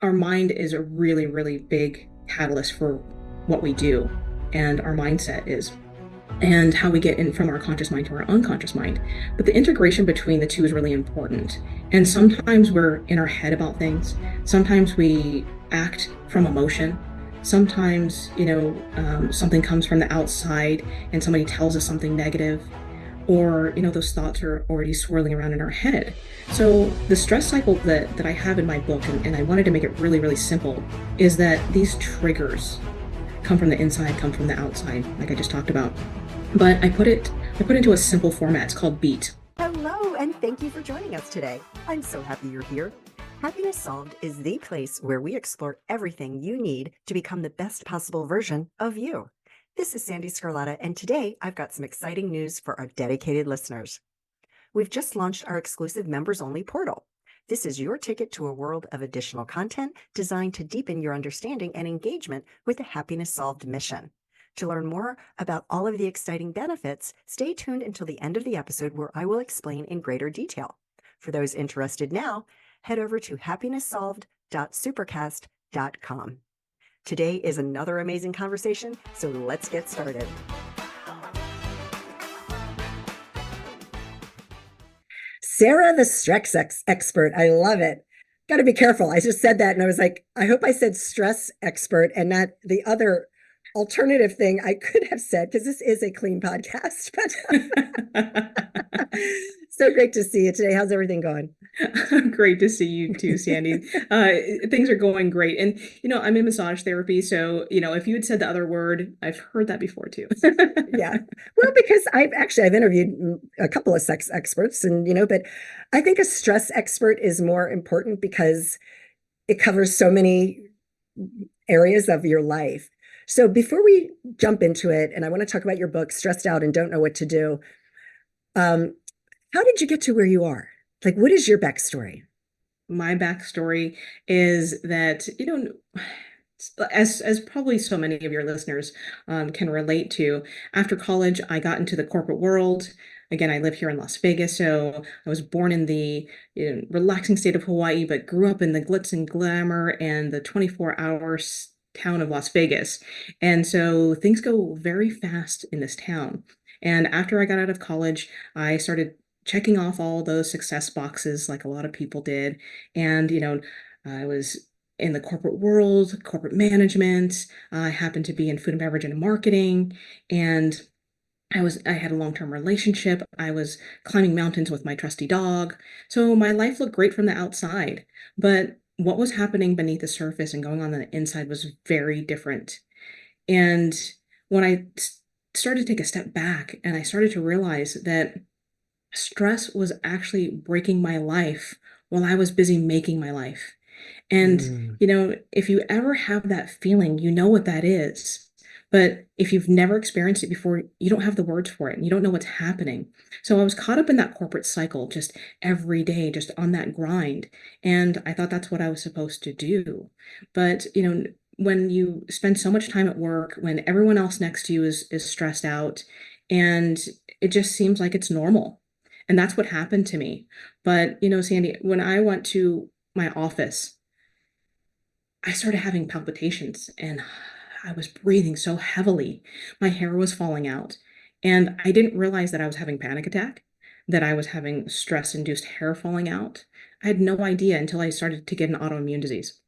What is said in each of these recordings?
our mind is a really, really big catalyst for what we do, and our mindset is, and how we get in from our conscious mind to our unconscious mind. But the integration between the two is really important. And sometimes we're in our head about things. Sometimes we act from emotion. Sometimes, something comes from the outside and somebody tells us something negative, or those thoughts are already swirling around in our head. So the stress cycle that I have in my book, and I wanted to make it really, really simple, is that these triggers come from the inside, come from the outside, like I just talked about. But I put into a simple format. It's called Beat. Hello, and thank you for joining us today. I'm so happy you're here. Happiness Solved is the place where we explore everything you need to become the best possible version of you. This is Sandee Sgarlata, and today I've got some exciting news for our dedicated listeners. We've just launched our exclusive members-only portal. This is your ticket to a world of additional content designed to deepen your understanding and engagement with the Happiness Solved mission. To learn more about all of the exciting benefits, stay tuned until the end of the episode where I will explain in greater detail. For those interested now, head over to happinesssolved.supercast.com. Today is another amazing conversation, so let's get started. Sara, the stress expert. I love it. Got to be careful. I just said that and I was like, I hope I said stress expert and not the other alternative thing I could have said, because this is a clean podcast. But so great to see you today. How's everything going? Great to see you too, Sandee. Things are going great. And, I'm in massage therapy. So, if you had said the other word, I've heard that before too. Yeah. Well, because I've interviewed a couple of sex experts but I think a stress expert is more important because it covers so many areas of your life. So before we jump into it, and I want to talk about your book, Stressed Out and Don't Know What to Do, how did you get to where you are? Like, what is your backstory? My backstory is that, as probably so many of your listeners can relate to, after college, I got into the corporate world. Again, I live here in Las Vegas, so I was born in the relaxing state of Hawaii, but grew up in the glitz and glamour and the 24-hour town of Las Vegas. And so things go very fast in this town. And after I got out of college, I started checking off all those success boxes like a lot of people did. And, I was in the corporate world, corporate management. I happened to be in food and beverage and marketing. And I had a long-term relationship. I was climbing mountains with my trusty dog. So my life looked great from the outside. But what was happening beneath the surface and going on the inside was very different. And when I started to take a step back and I started to realize that stress was actually breaking my life while I was busy making my life. And, if you ever have that feeling, you know what that is. But if you've never experienced it before, you don't have the words for it and you don't know what's happening. So I was caught up in that corporate cycle just every day, just on that grind. And I thought that's what I was supposed to do. But, when you spend so much time at work, when everyone else next to you is stressed out, and it just seems like it's normal. And that's what happened to me. But, Sandee, when I went to my office, I started having palpitations and I was breathing so heavily. My hair was falling out. And I didn't realize that I was having panic attack, that I was having stress-induced hair falling out. I had no idea until I started to get an autoimmune disease.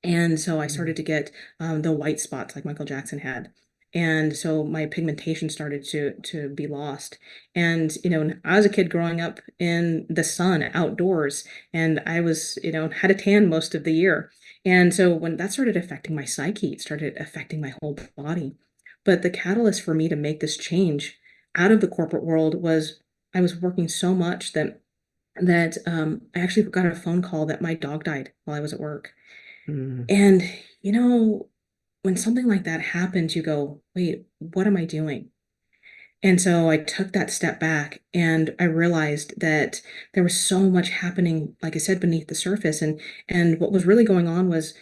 And so I started to get the white spots like Michael Jackson had. And so my pigmentation started to be lost. And, I was a kid growing up in the sun outdoors, and I was, had a tan most of the year. And so when that started affecting my psyche, it started affecting my whole body. But the catalyst for me to make this change out of the corporate world was I was working so much that I actually got a phone call that my dog died while I was at work. And, when something like that happens, you go, wait, what am I doing? And so I took that step back and I realized that there was so much happening, like I said, beneath the surface. And what was really going on was,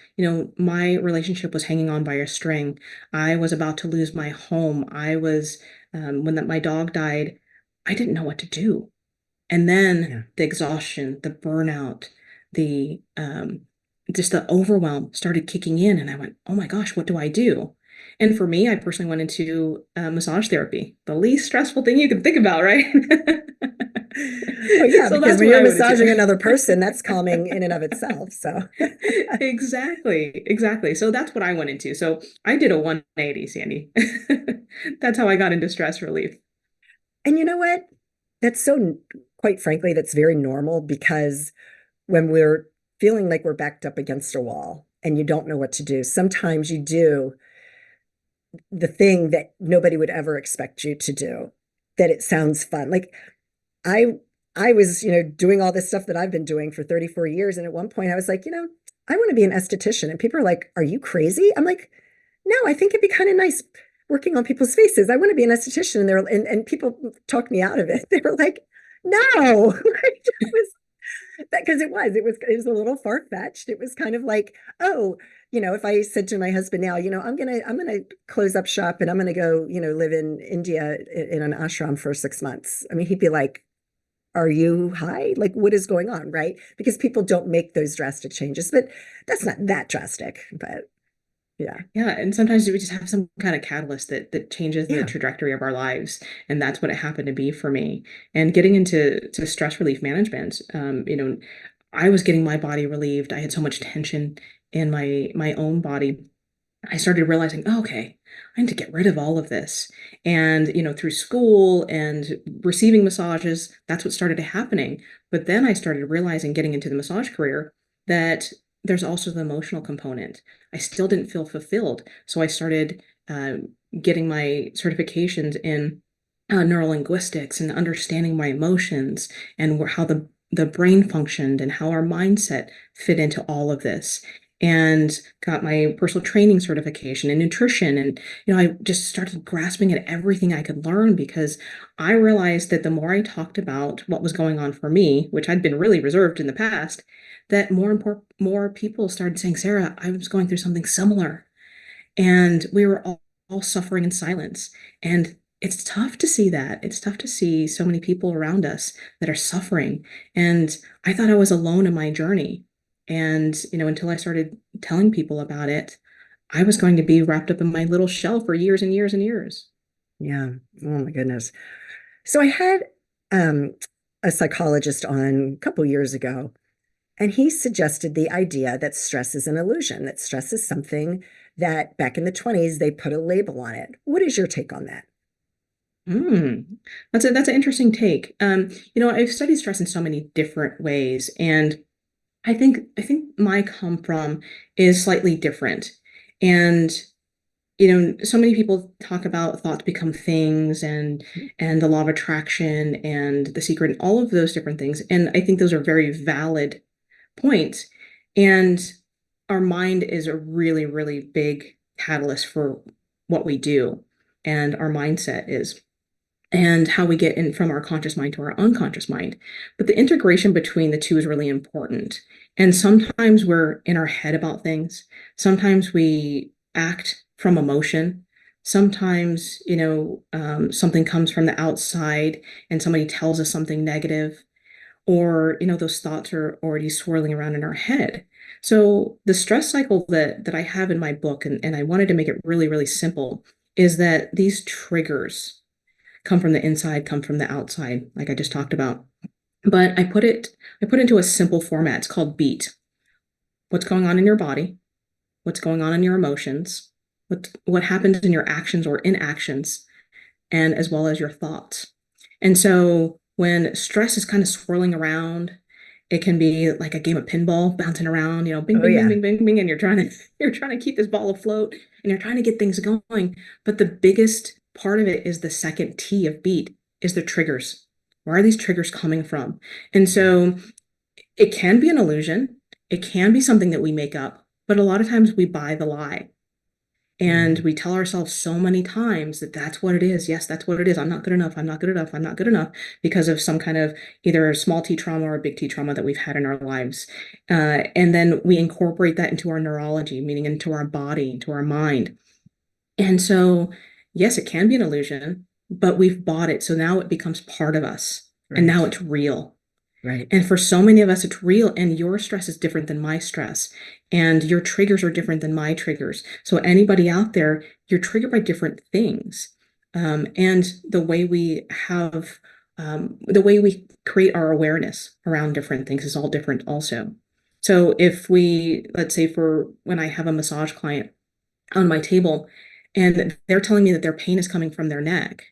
my relationship was hanging on by a string. I was about to lose my home. When my dog died, I didn't know what to do. And then the exhaustion, the burnout, the just the overwhelm started kicking in, and I went, oh my gosh, what do I do? And for me, I personally went into massage therapy, the least stressful thing you can think about, right? Well, yeah, So because that's when what you're I went massaging another into. person, that's calming in and of itself. So, Exactly, exactly. So that's what I went into. So I did a 180, Sandy. That's how I got into stress relief. and you know what? That's so, quite frankly, that's very normal because when we're feeling like we're backed up against a wall and you don't know what to do, sometimes you do the thing that nobody would ever expect you to do, that it sounds fun. Like I I was, doing all this stuff that I've been doing for 34 years. And at one point I was like, I want to be an esthetician. And people are like, are you crazy? I'm like, no, I think it'd be kind of nice working on people's faces. I want to be an esthetician. And people talked me out of it. They were like, no. It was because it was a little far-fetched. It was kind of like, oh, if I said to my husband now, I'm gonna close up shop and I'm gonna go, live in India in an ashram for 6 months. I mean, he'd be like, are you high? Like, what is going on? Right? Because people don't make those drastic changes, but that's not that drastic. But yeah, Yeah, and sometimes we just have some kind of catalyst that changes the yeah, trajectory of our lives, and that's what it happened to be for me. And getting into stress relief management, I was getting my body relieved. I had so much tension in my own body. I started realizing, oh, okay, I need to get rid of all of this. And, through school and receiving massages, that's what started happening. But then I started realizing, getting into the massage career, that there's also the emotional component. I still didn't feel fulfilled. So I started getting my certifications in neurolinguistics and understanding my emotions and how the brain functioned and how our mindset fit into all of this, and got my personal training certification in nutrition. And, I just started grasping at everything I could learn, because I realized that the more I talked about what was going on for me, which I'd been really reserved in the past, that more people started saying, Sarah, I was going through something similar. And we were all suffering in silence. And it's tough to see that. It's tough to see so many people around us that are suffering. And I thought I was alone in my journey. And, until I started telling people about it, I was going to be wrapped up in my little shell for years and years and years. yeah. Oh my goodness. So I had um, a psychologist on a couple years ago, and he suggested the idea that stress is an illusion, that stress is something that back in the 20s they put a label on it. What is your take on that? Mm. That's an interesting take. I've studied stress in so many different ways, and I think my come from is slightly different. And so many people talk about thoughts become things, and the law of attraction and the secret and all of those different things. And I think those are very valid points. And our mind is a really, really big catalyst for what we do. And our mindset is, and how we get in from our conscious mind to our unconscious mind. But the integration between the two is really important. And sometimes we're in our head about things. Sometimes we act from emotion. Sometimes, something comes from the outside and somebody tells us something negative, or, those thoughts are already swirling around in our head. So the stress cycle that I have in my book, and I wanted to make it really, really simple, is that these triggers come from the inside, come from the outside, like I just talked about. But I put it into a simple format. It's called BEAT. What's going on in your body? What's going on in your emotions? What happens in your actions or inactions, and as well as your thoughts. And so when stress is kind of swirling around, it can be like a game of pinball bouncing around, bing, Oh, bing, bing, yeah. bing, bing, bing, and you're trying to keep this ball afloat, and you're trying to get things going. But the biggest part of it is the second T of beat, is the triggers. Where are these triggers coming from? And so it can be an illusion. It can be something that we make up, but a lot of times we buy the lie. And Mhm. we tell ourselves so many times that that's what it is. Yes, that's what it is. I'm not good enough. I'm not good enough. I'm not good enough, because of some kind of either a small T trauma or a big T trauma that we've had in our lives. And then we incorporate that into our neurology, meaning into our body, into our mind. And so, yes, it can be an illusion, but we've bought it. So now it becomes part of us, and Right. now it's real. Right. And for so many of us, it's real, and your stress is different than my stress, and your triggers are different than my triggers. So, anybody out there, you're triggered by different things. And the way we create our awareness around different things is all different, also. So, let's say, for when I have a massage client on my table and they're telling me that their pain is coming from their neck.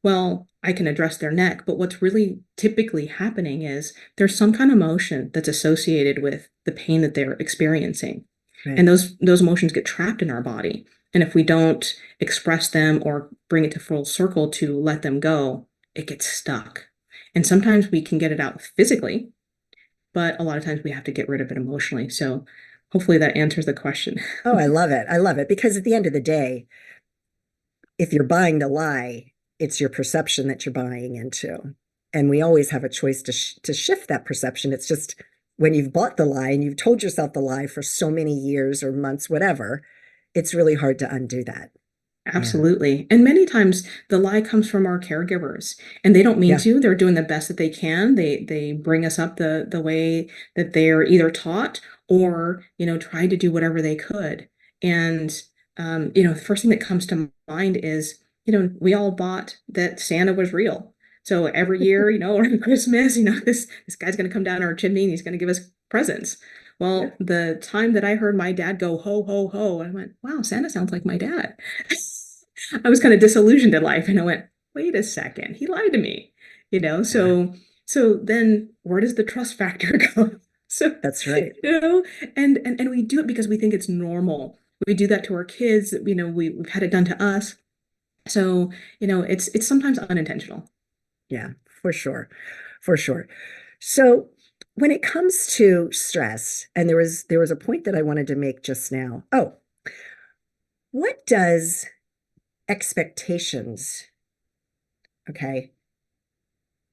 Well, I can address their neck, but what's really typically happening is there's some kind of emotion that's associated with the pain that they're experiencing. Right. And those emotions get trapped in our body. And if we don't express them or bring it to full circle to let them go, it gets stuck. And sometimes we can get it out physically, but a lot of times we have to get rid of it emotionally. So hopefully that answers the question. Oh, I love it. I love it because at the end of the day, if you're buying the lie, it's your perception that you're buying into. And we always have a choice to shift that perception. It's just when you've bought the lie and you've told yourself the lie for so many years or months, whatever, it's really hard to undo that. Yeah. Absolutely. And many times the lie comes from our caregivers and they don't mean Yeah. to. They're doing the best that they can. They bring us up the way that they're either taught or, trying to do whatever they could. And the first thing that comes to mind is, we all bought that Santa was real. So every year, around Christmas, this guy's gonna come down our chimney and he's gonna give us presents. Yeah. Well, the time that I heard my dad go ho ho ho, I went, wow, Santa sounds like my dad. I was kind of disillusioned in life, and I went, wait a second, he lied to me, Yeah. so then where does the trust factor go? So, That's right. and we do it because we think it's normal. We do that to our kids, we've had it done to us. So, it's sometimes unintentional. Yeah, for sure. For sure. So when it comes to stress, and there was a point that I wanted to make just now. Oh, what does expectations, okay?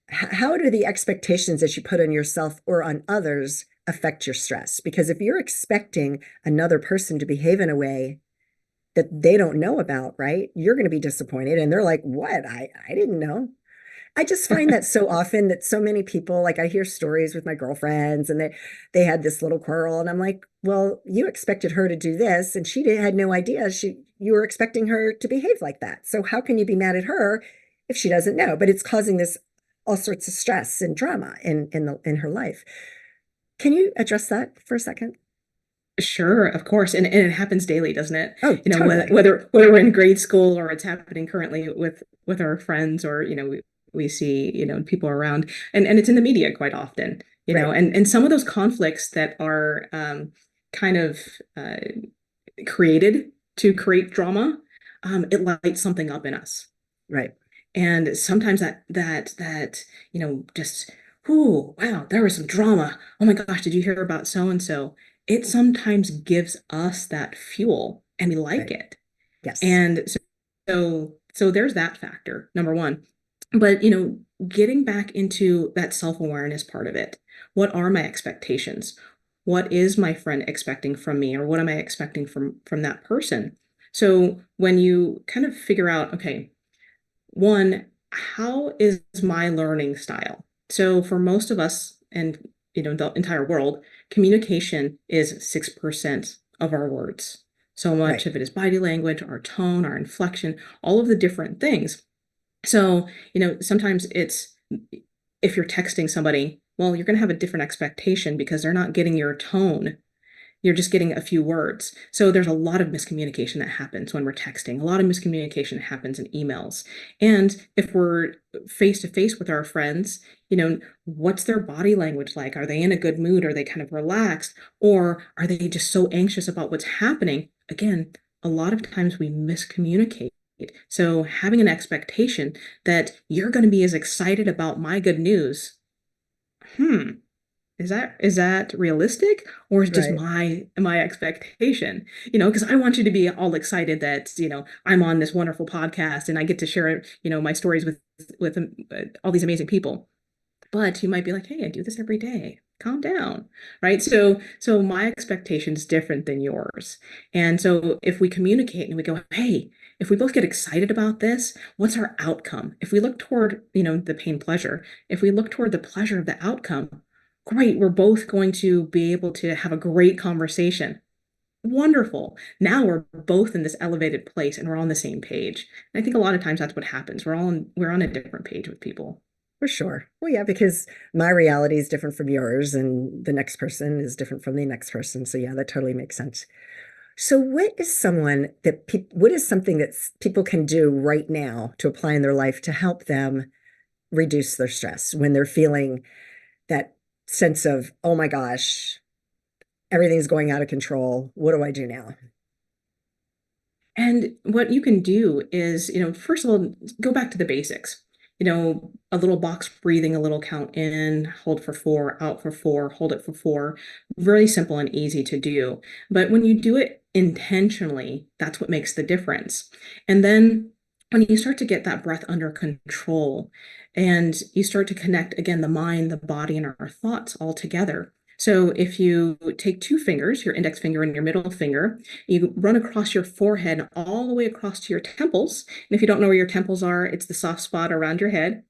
How do the expectations that you put on yourself or on others affect your stress? Because if you're expecting another person to behave in a way that they don't know about, right? You're going to be disappointed and they're like, "What? I didn't know." I just find that so often that so many people, like I hear stories with my girlfriends and they had this little quarrel and I'm like, well, you expected her to do this and had no idea you were expecting her to behave like that. So how can you be mad at her if she doesn't know? But it's causing this all sorts of stress and drama in her life. Can you address that for a second? Sure, of course. And it happens daily, doesn't it? Oh, Whether, totally. whether we're in grade school or it's happening currently with our friends, or, we see, people around, and it's in the media quite often, Right, and some of those conflicts that are kind of created to create drama, it lights something up in us. right, And sometimes that, just, oh, wow, there was some drama. Oh my gosh, did you hear about so and so? It sometimes gives us that fuel and we like right. it. Yes, And so there's that factor, number one. But, getting back into that self-awareness part of it. What are my expectations? What is my friend expecting from me, or what am I expecting from that person? So when you kind of figure out, okay, one, how is my learning style? So for most of us, and the entire world, communication is 6% of our words. So much right, of it is body language, our tone, our inflection, all of the different things. So, sometimes it's, if you're texting somebody, well, you're going to have a different expectation because they're not getting your tone, you're just getting a few words. So there's a lot of miscommunication that happens when we're texting. A lot of miscommunication happens in emails. And if we're face to face with our friends, what's their body language like? Are they in a good mood? Are they kind of relaxed? Or are they just so anxious about what's happening? Again, a lot of times we miscommunicate. So having an expectation that you're going to be as excited about my good news, hmm, is that realistic, or is it just right. my expectation? Because I want you to be all excited that, I'm on this wonderful podcast and I get to share, my stories with all these amazing people. But you might be like, hey, I do this every day. calm down, right? So my expectation is different than yours. And so if we communicate and we go, hey, if we both get excited about this, what's our outcome? If we look toward, the pain pleasure, if we look toward the pleasure of the outcome, great, we're both going to be able to have a great conversation. Wonderful. Now we're both in this elevated place and we're on the same page. And I think a lot of times that's what happens. We're on a different page with people. For sure. Well, yeah, because my reality is different from yours, and the next person is different from the next person. So, yeah, that totally makes sense. So, what is something that people can do right now to apply in their life to help them reduce their stress when they're feeling that sense of, oh my gosh, everything's going out of control. What do I do now? And what you can do is, first of all, go back to the basics. A little box breathing, a little count in, hold for four, out for four, hold it for four. Really simple and easy to do. But when you do it intentionally, that's what makes the difference. And then when you start to get that breath under control and you start to connect again the mind, the body, and our thoughts all together. So if you take two fingers, your index finger and your middle finger, you run across your forehead all the way across to your temples. And if you don't know where your temples are, it's the soft spot around your head.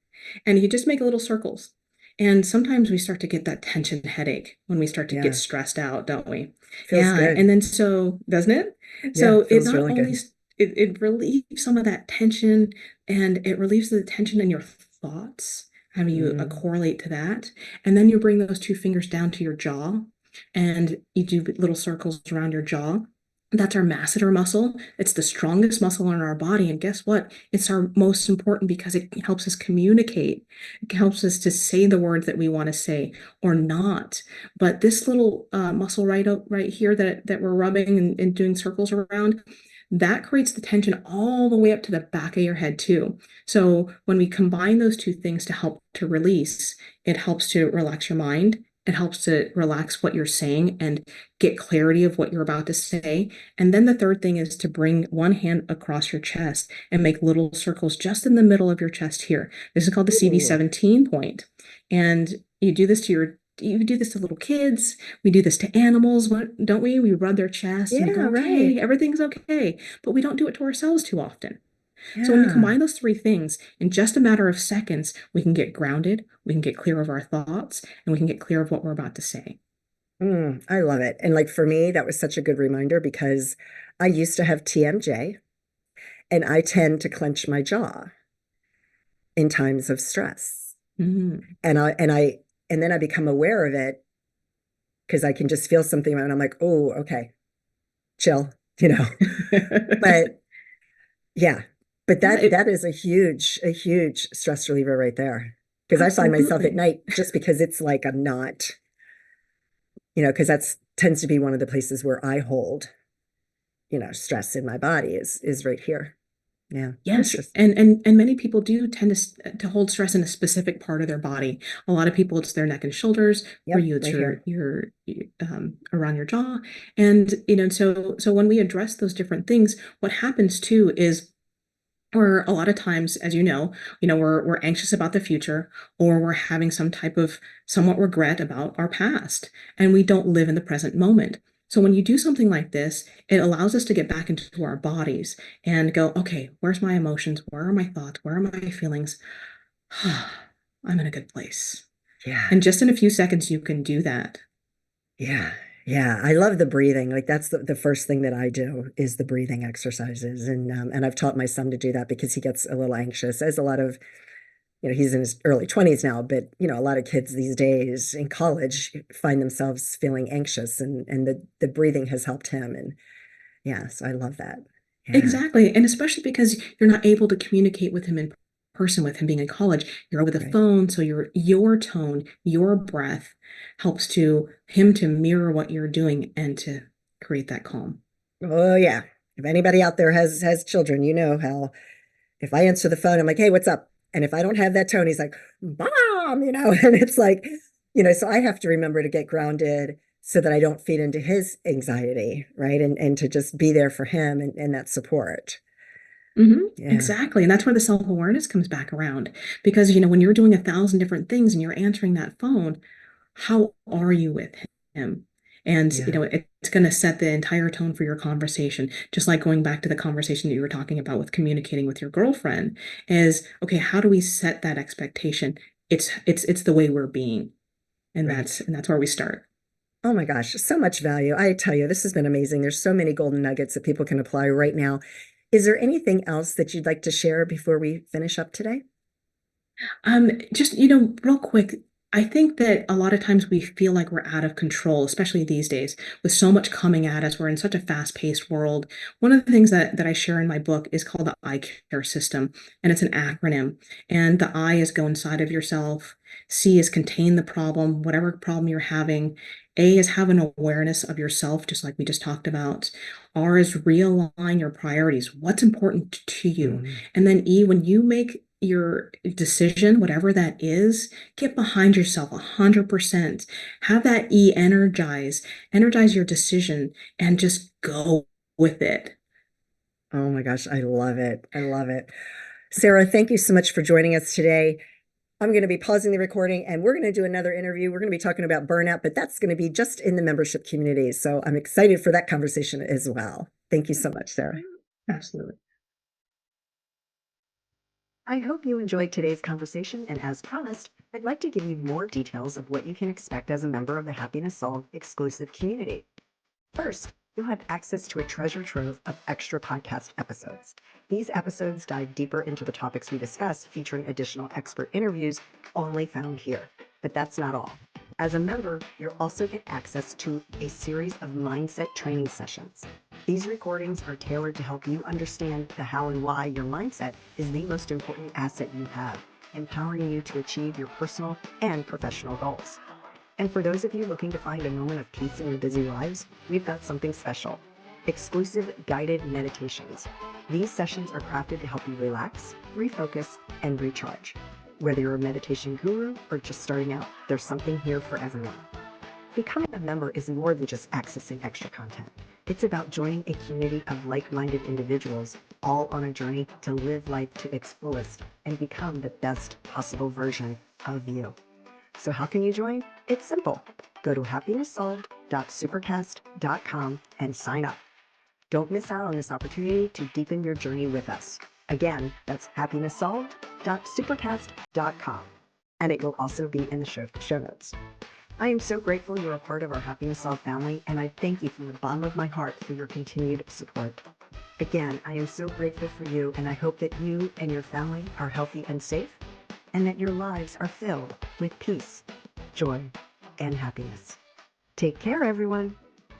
And you just make little circles. And sometimes we start to get that tension headache when we start to get Yeah, stressed out, don't we? feels Yeah. good. And then so, doesn't it? Yeah, So it feels not really only good. it relieves some of that tension and it relieves the tension in your thoughts, having you Mm. correlate to that. And then you bring those two fingers down to your jaw and you do little circles around your jaw. That's our masseter muscle. It's the strongest muscle in our body. And guess what? It's our most important because it helps us communicate. It helps us to say the words that we want to say or not. But this little muscle right here that we're rubbing and doing circles around, that creates the tension all the way up to the back of your head too. So when we combine those two things to help to release, it helps to relax your mind. It helps to relax what you're saying and get clarity of what you're about to say. And then the third thing is to bring one hand across your chest and make little circles just in the middle of your chest here. This is called the Ooh. CD17 point. And you do this to little kids. We do this to animals, don't we? We rub their chest and we go, Yeah, okay, right. everything's okay. But we don't do it to ourselves too often. So when we Yeah. combine those three things, in just a matter of seconds, we can get grounded, we can get clear of our thoughts, and we can get clear of what we're about to say. I love it. And like for me, that was such a good reminder because I used to have TMJ and I tend to clench my jaw in times of stress. Mhm. And then I become aware of it because I can just feel something and I'm like, oh, okay, chill, you know. But yeah, but Yeah, that is a huge stress reliever right there. Because I find myself at absolutely. night just because it's like I'm not, because that's tends to be one of the places where I hold, stress in my body is right here. Yeah, Yes, interesting. and many people do tend to hold stress in a specific part of their body. A lot of people, it's their neck and shoulders. For Yep, you, it's right your here. around your jaw. And so when we address those different things, what happens too is or a lot of times, as we're anxious about the future, or we're having some type of somewhat regret about our past, and we don't live in the present moment. So when you do something like this, it allows us to get back into our bodies and go, okay, where's my emotions? Where are my thoughts? Where are my feelings? I'm in a good place. Yeah, And just in a few seconds, you can do that. yeah, yeah. I love the breathing. Like that's the first thing that I do is the breathing exercises, and I've taught my son to do that because he gets a little anxious. As a lot of he's in his early 20s now, but a lot of kids these days in college find themselves feeling anxious, and the breathing has helped him. And yeah, so I love that. Yeah, Exactly. And especially because you're not able to communicate with him in person with him being in college, you're over the right. phone. So your tone, your breath helps to him to mirror what you're doing and to create that calm. Oh yeah. If anybody out there has children, you know how if I answer the phone, I'm like, hey, what's up? And if I don't have that tone, he's like, Mom, and it's like, so I have to remember to get grounded so that I don't feed into his anxiety, right? And to just be there for him and that support. Yeah. Exactly. And that's where the self-awareness comes back around. Because, when you're doing 1,000 different things and you're answering that phone, how are you with him? And, Yeah. it's going to set the entire tone for your conversation. Just like going back to the conversation that you were talking about with communicating with your girlfriend is, okay, how do we set that expectation? It's the way we're being. And Right. that's where we start. Oh my gosh, so much value. I tell you, this has been amazing. There's so many golden nuggets that people can apply right now. Is there anything else that you'd like to share before we finish up today? Just, real quick, I think that a lot of times we feel like we're out of control, especially these days, with so much coming at us. We're in such a fast-paced world. One of the things that I share in my book is called the I care system, and it's an acronym. And the I is go inside of yourself, C is contain the problem, whatever problem you're having. A is have an awareness of yourself, just like we just talked about. R is realign your priorities. What's important to you? Mm. And then E, when you make your decision, whatever that is, get behind yourself 100%. Have that energize your decision and just go with it. Oh my gosh, I love it. I love it. Sara, thank you so much for joining us today. I'm going to be pausing the recording and we're going to do another interview. We're going to be talking about burnout, but that's going to be just in the membership community. So I'm excited for that conversation as well. Thank you so much, Sara. Absolutely. I hope you enjoyed today's conversation, and as promised, I'd like to give you more details of what you can expect as a member of the Happiness Solved exclusive community. First, you'll have access to a treasure trove of extra podcast episodes. These episodes dive deeper into the topics we discuss, featuring additional expert interviews only found here. But that's not all. As a member, you'll also get access to a series of mindset training sessions. These recordings are tailored to help you understand the how and why your mindset is the most important asset you have, empowering you to achieve your personal and professional goals. And for those of you looking to find a moment of peace in your busy lives, we've got something special. Exclusive guided meditations. These sessions are crafted to help you relax, refocus, and recharge. Whether you're a meditation guru or just starting out, there's something here for everyone. Becoming a member is more than just accessing extra content. It's about joining a community of like-minded individuals, all on a journey to live life to its fullest and become the best possible version of you. So how can you join? It's simple. Go to happinesssolved.supercast.com and sign up. Don't miss out on this opportunity to deepen your journey with us. Again, that's happinesssolved.supercast.com. And it will also be in the show notes. I am so grateful you're a part of our Happiness Solved family, and I thank you from the bottom of my heart for your continued support. Again, I am so grateful for you, and I hope that you and your family are healthy and safe, and that your lives are filled with peace, joy, and happiness. Take care, everyone.